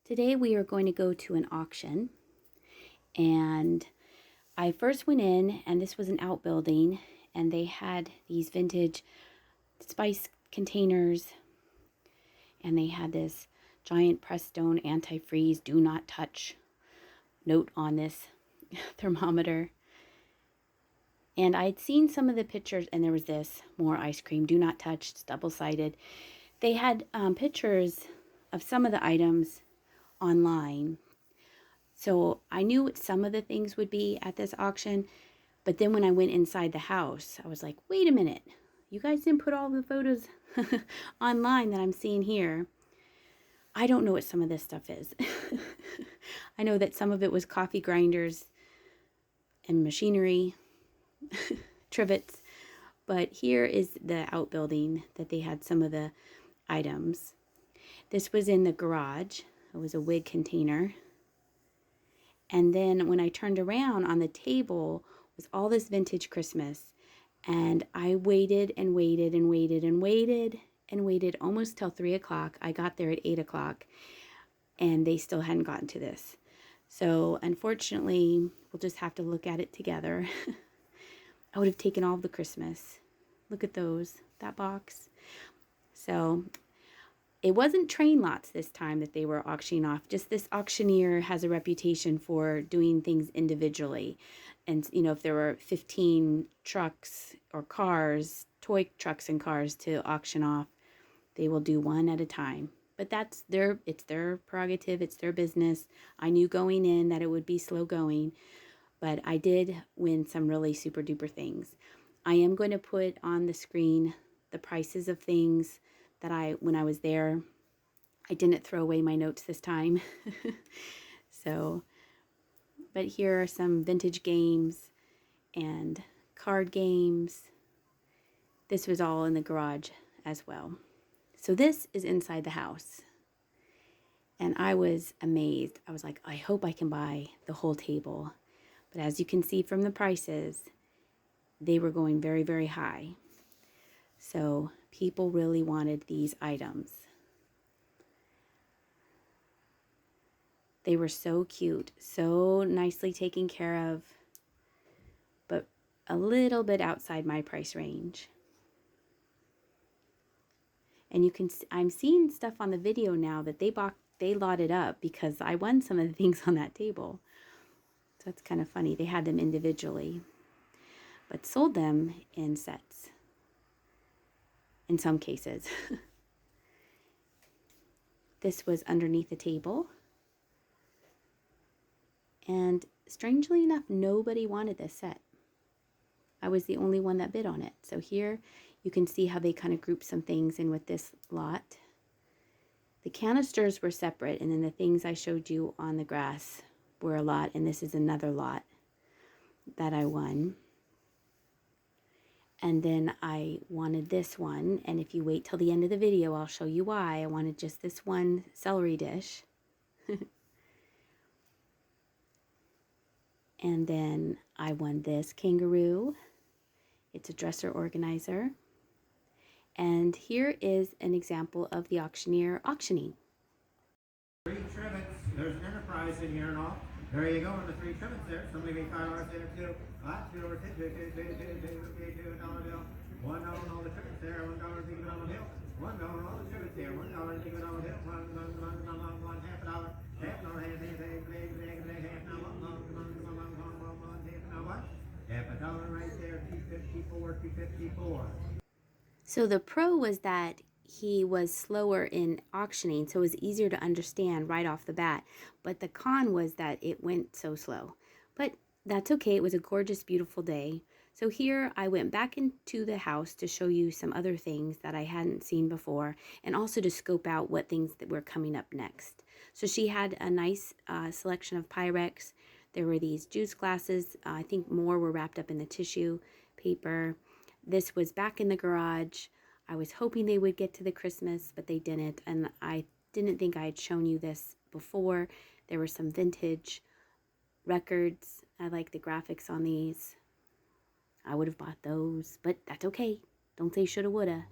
Today we are going to go to an auction, and I first went in, and this was an outbuilding, and they had these vintage spice containers, and they had this giant pressed stone antifreeze do not touch note on this thermometer. And I'd seen some of the pictures, and there was this more ice cream, do not touch, it's double-sided. They had pictures of some of the items online. So I knew what some of the things would be at this auction, but then when I went inside the house, I was like, wait a minute, you guys didn't put all the photos online that I'm seeing here. I don't know what some of this stuff is. I know that some of it was coffee grinders and machinery, trivets, but here is the outbuilding that they had some of the items. This was in the garage. It was a wig container. And then when I turned around, on the table was all this vintage Christmas. And I waited and waited and waited and waited and waited almost till 3 o'clock. I got there at 8 o'clock and they still hadn't gotten to this. So unfortunately, we'll just have to look at it together. I would have taken all of the Christmas. Look at those, that box. So it wasn't train lots this time that they were auctioning off. Just this auctioneer has a reputation for doing things individually. And, you know, if there were 15 trucks or cars, toy trucks and cars to auction off, they will do one at a time. But it's their prerogative, it's their business. I knew going in that it would be slow going, but I did win some really super duper things. I am going to put on the screen the prices of things that when I was there. I didn't throw away my notes this time. But here are some vintage games and card games. This was all in the garage as well. So this is inside the house. And I was amazed. I was like, I hope I can buy the whole table. But as you can see from the prices, they were going very, very high. So people really wanted these items. They were so cute, so nicely taken care of, but a little bit outside my price range. And I'm seeing stuff on the video now that they lotted up because I won some of the things on that table. So that's kind of funny. They had them individually, but sold them in sets. In some cases. This was underneath the table. And strangely enough, nobody wanted this set. I was the only one that bid on it. So here you can see how they kind of grouped some things in with this lot. The canisters were separate, and then the things I showed you on the grass were a lot, and this is another lot that I won. And then I wanted this one, and if you wait till the end of the video, I'll show you why. I wanted just this one celery dish. And then I won this kangaroo. It's a dresser organizer. And here is an example of the auctioneer auctioning. 3 trivets. There's an Enterprise in here and all. There you go, and the 3 trivets there. Somebody make $5 there too. $2 over $2 bill. $1 on all the trivets there. $1 leave it on the bill. $1 on all the trivets there. $1 leave it on the bill. One half a dollar. Half dollar, half a dollar right there. $2.54. So the pro was that he was slower in auctioning, so it was easier to understand right off the bat. But the con was that it went so slow. But that's okay. It was a gorgeous, beautiful day. So here I went back into the house to show you some other things that I hadn't seen before, and also to scope out what things that were coming up next. So she had a nice selection of Pyrex. There were these juice glasses. I think more were wrapped up in the tissue paper. This was back in the garage. I was hoping they would get to the Christmas, but they didn't. And I didn't think I had shown you this before. There were some vintage records. I like the graphics on these. I would have bought those, but that's okay. Don't say shoulda, woulda.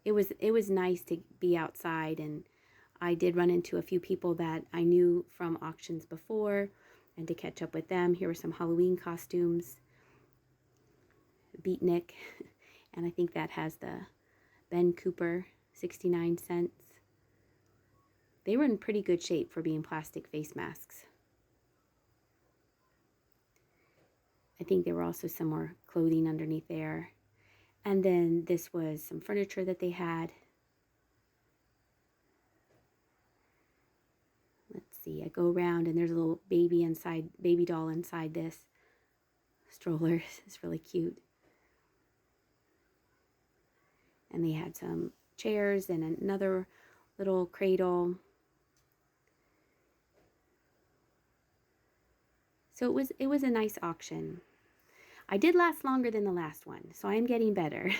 It was nice to be outside and I did run into a few people that I knew from auctions before and to catch up with them. Here were some Halloween costumes. Beatnik, and I think that has the Ben Cooper, 69 cents. They were in pretty good shape for being plastic face masks. I think there were also some more clothing underneath there. And then this was some furniture that they had. Let's see, I go around and there's a little baby doll inside this stroller. It's really cute. And they had some chairs and another little cradle. So it was a nice auction. I did last longer than the last one, so I am getting better.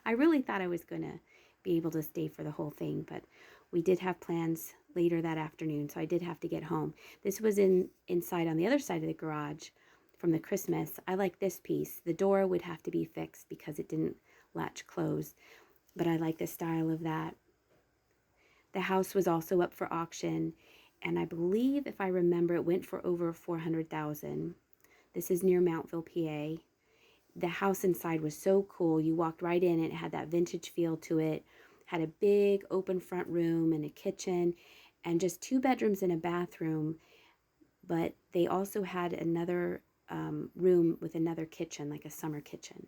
I really thought I was going to be able to stay for the whole thing, but we did have plans later that afternoon, so I did have to get home. This was inside on the other side of the garage from the Christmas. I like this piece. The door would have to be fixed because it didn't latch closed, but I like the style of that. The house was also up for auction, and I believe, if I remember, it went for over $400,000. This is near Mountville, PA. The house inside was so cool. You walked right in and it had that vintage feel to it. Had a big open front room and a kitchen and just 2 bedrooms and a bathroom. But they also had another room with another kitchen, like a summer kitchen.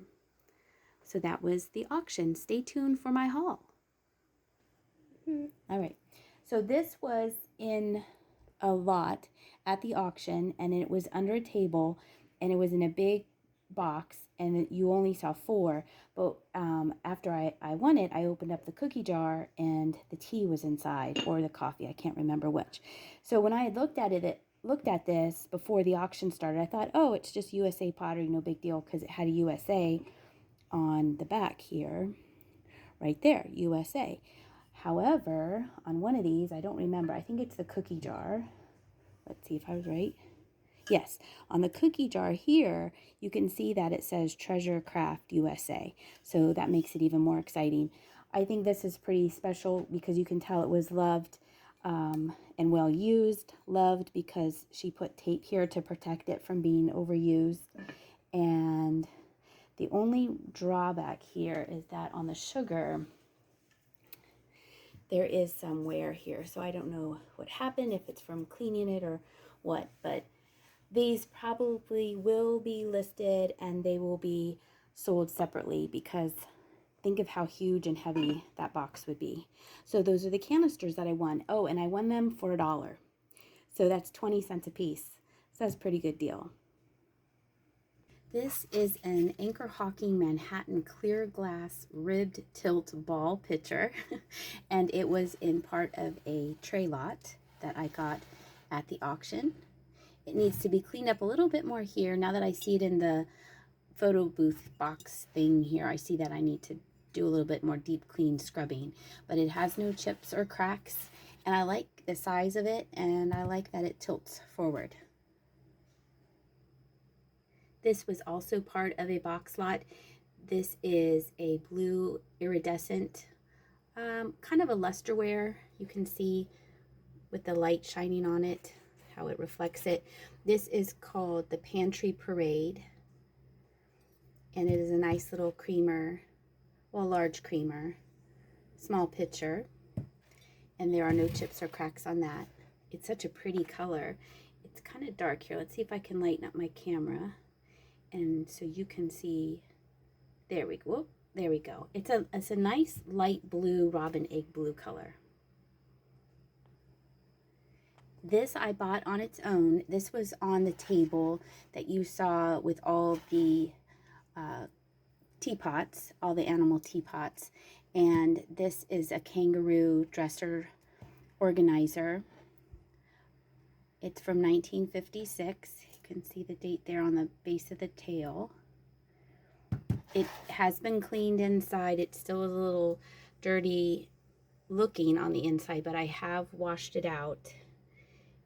So that was the auction. Stay tuned for my haul. All right. So this was in a lot at the auction, and it was under a table, and it was in a big box, and you only saw 4. But after I won it, I opened up the cookie jar, and the tea was inside, or the coffee. I can't remember which. So when I had looked at this before the auction started, I thought, oh, it's just USA pottery, no big deal, because it had a USA on the back here, right there, USA. However, on one of these, I don't remember, I think it's the cookie jar. Let's see if I was right. Yes, on the cookie jar here, you can see that it says Treasure Craft USA. So that makes it even more exciting. I think this is pretty special because you can tell it was loved and well used. Loved because she put tape here to protect it from being overused. And the only drawback here is that on the sugar, there is some wear here. So I don't know what happened, if it's from cleaning it or what, but these probably will be listed and they will be sold separately because think of how huge and heavy that box would be. So those are the canisters that I won. Oh, and I won them for $1. So that's 20 cents a piece. So that's a pretty good deal. This is an Anchor Hawking Manhattan clear glass ribbed tilt ball pitcher, and it was in part of a tray lot that I got at the auction. It needs to be cleaned up a little bit more here. Now that I see it in the photo booth box thing here, I see that I need to do a little bit more deep clean scrubbing, but it has no chips or cracks, and I like the size of it, and I like that it tilts forward. This was also part of a box lot. This is a blue iridescent, kind of a lusterware. You can see with the light shining on it, how it reflects it. This is called the Pantry Parade. And it is a nice little creamer, well, large creamer, small pitcher. And there are no chips or cracks on that. It's such a pretty color. It's kind of dark here. Let's see if I can lighten up my camera. And so you can see, there we go. Whoop, there we go. It's a nice light blue, robin egg blue color. This I bought on its own. This was on the table that you saw with all the teapots, all the animal teapots. And this is a kangaroo dresser organizer. It's from 1956. You can see the date there on the base of the tail. It has been cleaned inside. It's still a little dirty looking on the inside, but I have washed it out.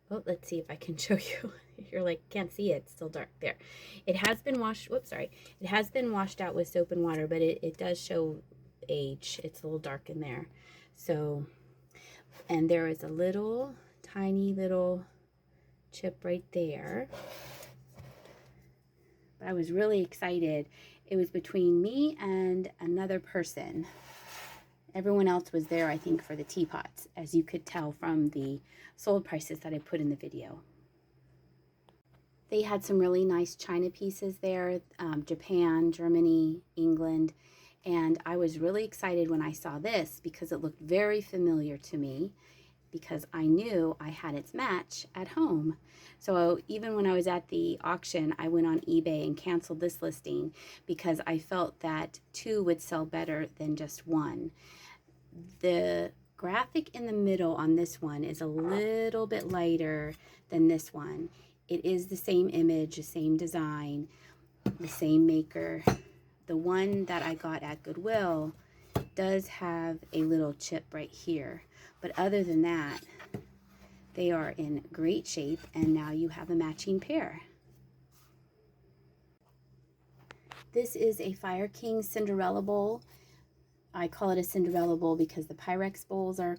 Oh, let's see if I can show you. You're like, can't see it. It's still dark there. It has been washed. Whoops, sorry. It has been washed out with soap and water, but it does show age. It's a little dark in there. So, And there is a little tiny little chip right there. But I was really excited. It was between me and another person. Everyone else was there, I think, for the teapots, as you could tell from the sold prices that I put in the video. They had some really nice china pieces there, Japan, Germany, England, and I was really excited when I saw this because it looked very familiar to me, because I knew I had its match at home. So even when I was at the auction, I went on eBay and canceled this listing because I felt that two would sell better than just one. The graphic in the middle on this one is a little bit lighter than this one. It is the same image, the same design, the same maker. The one that I got at Goodwill does have a little chip right here, but other than that, they are in great shape, and now you have a matching pair. This is a Fire King Cinderella bowl. I call it a Cinderella bowl because the Pyrex bowls are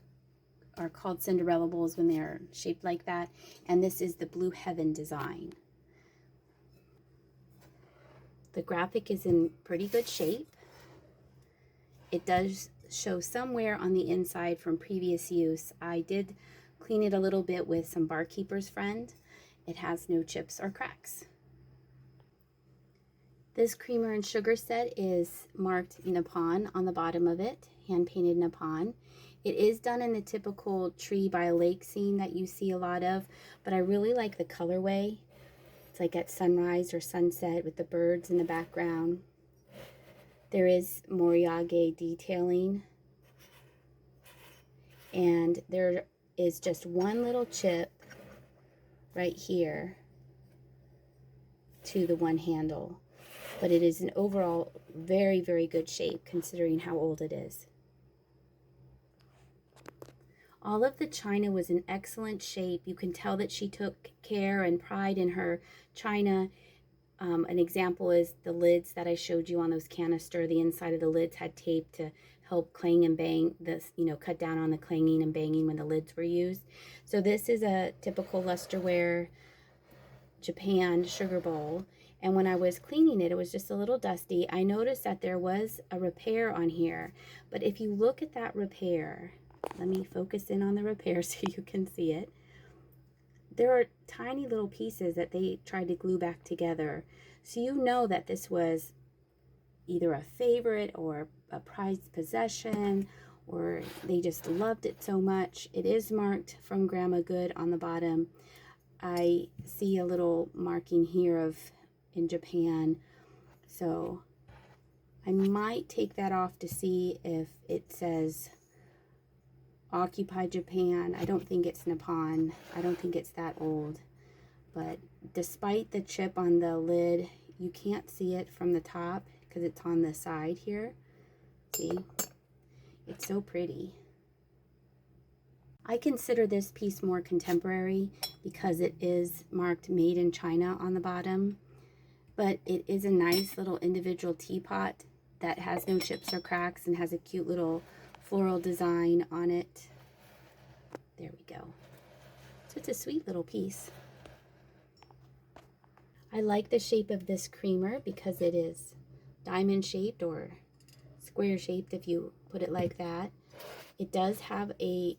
called Cinderella bowls when they're shaped like that, and this is the Blue Heaven design. The graphic is in pretty good shape. It does show some wear on the inside from previous use. I did clean it a little bit with some Barkeeper's Friend. It has no chips or cracks. This creamer and sugar set is marked Nippon on the bottom of it, hand painted Nippon. It is done in the typical tree by a lake scene that you see a lot of, but I really like the colorway. It's like at sunrise or sunset with the birds in the background. There is moriage detailing, and there is just one little chip right here to the one handle, but it is an overall very, very good shape considering how old it is. All of the china was in excellent shape. You can tell that she took care and pride in her china. An example is the lids that I showed you on those canister. The inside of the lids had tape to help clang and bang, this, cut down on the clanging and banging when the lids were used. So this is a typical lusterware Japan sugar bowl. And when I was cleaning it, it was just a little dusty. I noticed that there was a repair on here. But if you look at that repair, let me focus in on the repair so you can see it. There are tiny little pieces that they tried to glue back together. So you know that this was either a favorite or a prized possession, or they just loved it so much. It is marked from Grandma Good on the bottom. I see a little marking here of in Japan. So I might take that off to see if it says Occupy Japan. I don't think it's Nippon. I don't think it's that old. But despite the chip on the lid, you can't see it from the top because it's on the side here. See? It's so pretty. I consider this piece more contemporary because it is marked Made in China on the bottom. But it is a nice little individual teapot that has no chips or cracks and has a cute little floral design on it. There we go. So it's a sweet little piece. I like the shape of this creamer because it is diamond shaped or square shaped if you put it like that. It does have a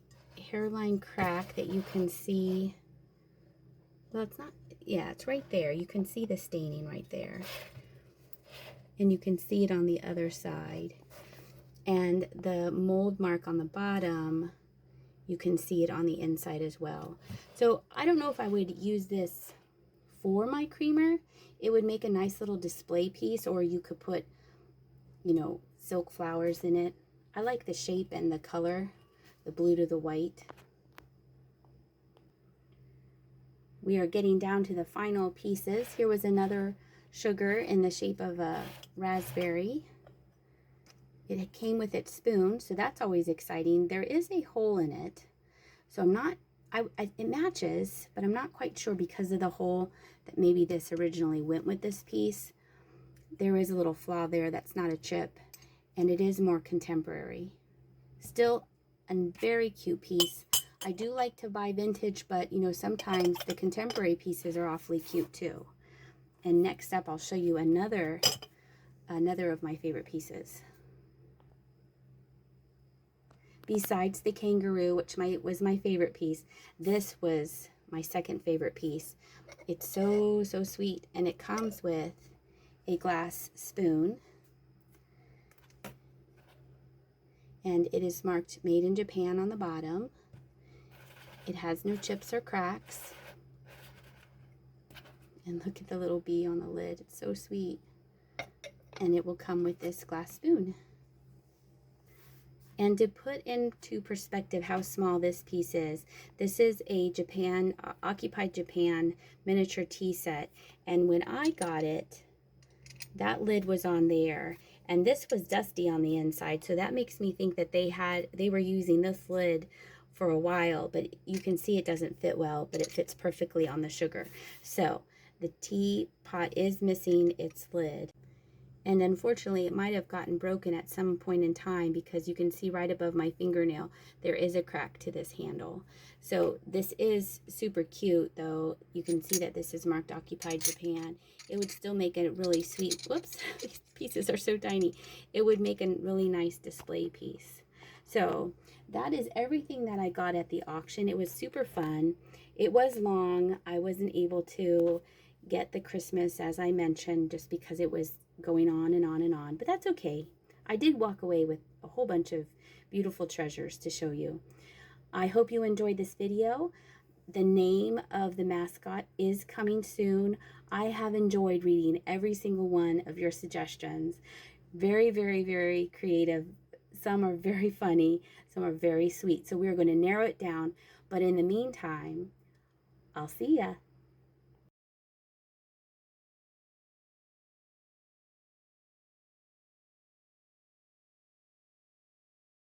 hairline crack that you can see. Well, it's not, yeah, it's right there. You can see the staining right there. And you can see it on the other side. And the mold mark on the bottom, you can see it on the inside as well. So I don't know if I would use this for my creamer. It would make a nice little display piece, or you could put, silk flowers in it. I like the shape and the color, the blue to the white. We are getting down to the final pieces. Here was another sugar in the shape of a raspberry. It came with its spoon, so that's always exciting. There is a hole in it, so it matches, but I'm not quite sure because of the hole that maybe this originally went with this piece. There is a little flaw there that's not a chip, and it is more contemporary. Still a very cute piece. I do like to buy vintage, but you know, sometimes the contemporary pieces are awfully cute too. And next up, I'll show you another of my favorite pieces. Besides the kangaroo, which was my favorite piece, this was my second favorite piece. It's so sweet, and it comes with a glass spoon, and it is marked made in Japan on the bottom. It has no chips or cracks. And look at the little bee on the lid. It's so sweet. And it will come with this glass spoon. And to put into perspective how small this piece is, this is a Occupied Japan miniature tea set. And when I got it, that lid was on there. And this was dusty on the inside. So that makes me think that they were using this lid for a while. But you can see it doesn't fit well, but it fits perfectly on the sugar. So the teapot is missing its lid. And unfortunately, it might have gotten broken at some point in time, because you can see right above my fingernail, there is a crack to this handle. So this is super cute, though. You can see that this is marked Occupied Japan. It would still make a really sweet, whoops, these pieces are so tiny. It would make a really nice display piece. So that is everything that I got at the auction. It was super fun. It was long. I wasn't able to get the Christmas, as I mentioned, just because it was going on and on and on, but that's okay. I did walk away with a whole bunch of beautiful treasures to show you. I hope you enjoyed this video. The name of the mascot is coming soon. I have enjoyed reading every single one of your suggestions. Very, very, very creative. Some are very funny, some are very sweet. So we're going to narrow it down, but in the meantime, I'll see ya.